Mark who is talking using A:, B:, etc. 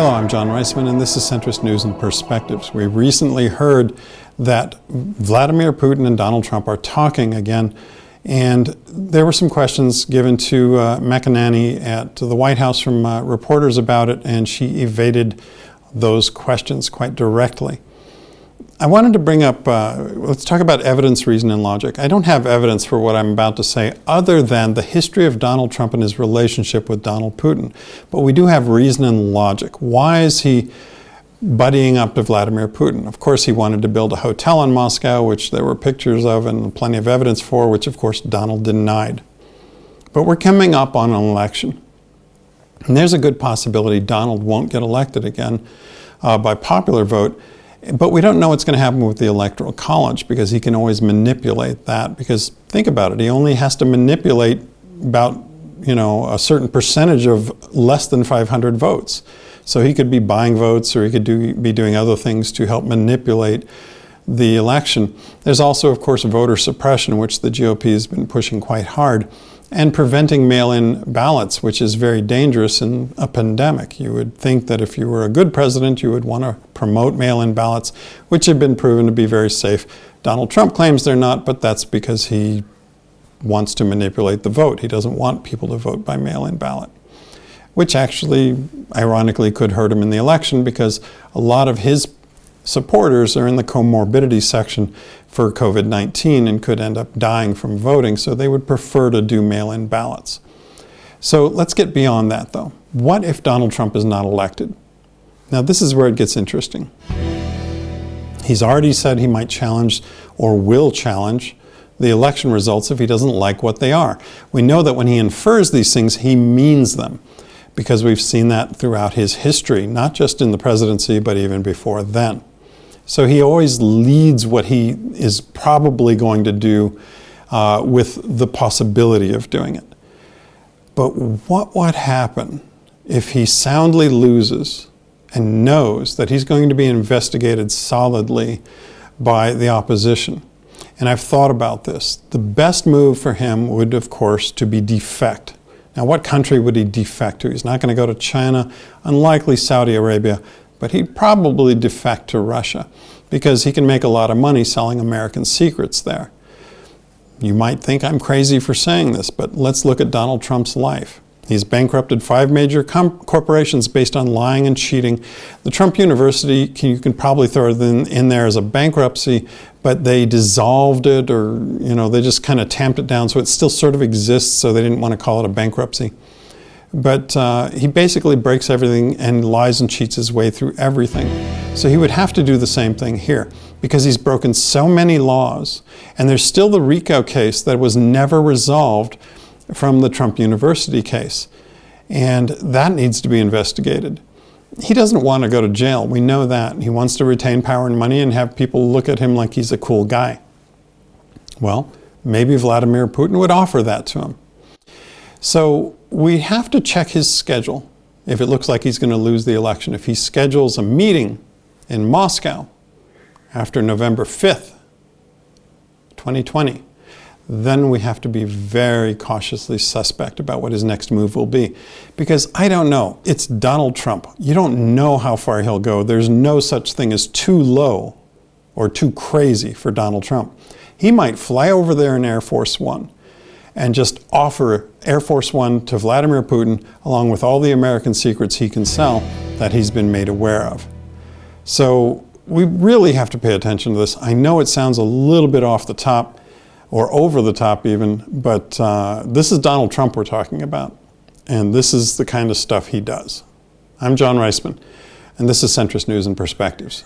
A: Hello, I'm John Reisman, and this is Centrist News and Perspectives. We recently heard that Vladimir Putin and Donald Trump are talking again, and there were some questions given to McEnany at the White House from reporters about it, and she evaded those questions quite directly. I wanted to bring up, let's talk about evidence, reason, and logic. I don't have evidence for what I'm about to say other than the history of Donald Trump and his relationship with Donald Putin. But we do have reason and logic. Why is he buddying up to Vladimir Putin? Of course, he wanted to build a hotel in Moscow, which there were pictures of and plenty of evidence for, which of course Donald denied. But we're coming up on an election. And there's a good possibility Donald won't get elected again by popular vote. But we don't know what's going to happen with the Electoral College because he can always manipulate that. Because think about it, he only has to manipulate about, a certain percentage of less than 500 votes. So he could be buying votes, or he could be doing other things to help manipulate the election. There's also, of course, voter suppression, which the GOP has been pushing quite hard, and preventing mail-in ballots, which is very dangerous in a pandemic. You would think that if you were a good president, you would want to promote mail-in ballots, which have been proven to be very safe. Donald Trump claims they're not, but that's because he wants to manipulate the vote. He doesn't want people to vote by mail-in ballot, which actually, ironically, could hurt him in the election because a lot of his supporters are in the comorbidity section for COVID-19 and could end up dying from voting, so they would prefer to do mail-in ballots. So let's get beyond that, though. What if Donald Trump is not elected? Now, this is where it gets interesting. He's already said he might challenge or will challenge the election results if he doesn't like what they are. We know that when he infers these things, he means them, because we've seen that throughout his history, not just in the presidency, but even before then. So he always leads what he is probably going to do with the possibility of doing it. But what would happen if he soundly loses and knows that he's going to be investigated solidly by the opposition? And I've thought about this. The best move for him would, of course, to be defect. Now, what country would he defect to? He's not going to go to China, unlikely Saudi Arabia, but he'd probably defect to Russia because he can make a lot of money selling American secrets there. You might think I'm crazy for saying this, but let's look at Donald Trump's life. He's bankrupted 5 major corporations based on lying and cheating. The Trump University, you can probably throw it in there as a bankruptcy, but they dissolved it, or they just kind of tamped it down so it still sort of exists, so they didn't want to call it a bankruptcy. But he basically breaks everything and lies and cheats his way through everything. So he would have to do the same thing here because he's broken so many laws. And there's still the RICO case that was never resolved from the Trump University case. And that needs to be investigated. He doesn't want to go to jail. We know that. He wants to retain power and money and have people look at him like he's a cool guy. Well, maybe Vladimir Putin would offer that to him. So we have to check his schedule if it looks like he's going to lose the election. If he schedules a meeting in Moscow after November 5th, 2020, then we have to be very cautiously suspect about what his next move will be. Because I don't know. It's Donald Trump. You don't know how far he'll go. There's no such thing as too low or too crazy for Donald Trump. He might fly over there in Air Force One and just offer Air Force One to Vladimir Putin, along with all the American secrets he can sell that he's been made aware of. So we really have to pay attention to this. I know it sounds a little bit off the top, or over the top even, but this is Donald Trump we're talking about, and this is the kind of stuff he does. I'm John Reisman, and this is Centrist News and Perspectives.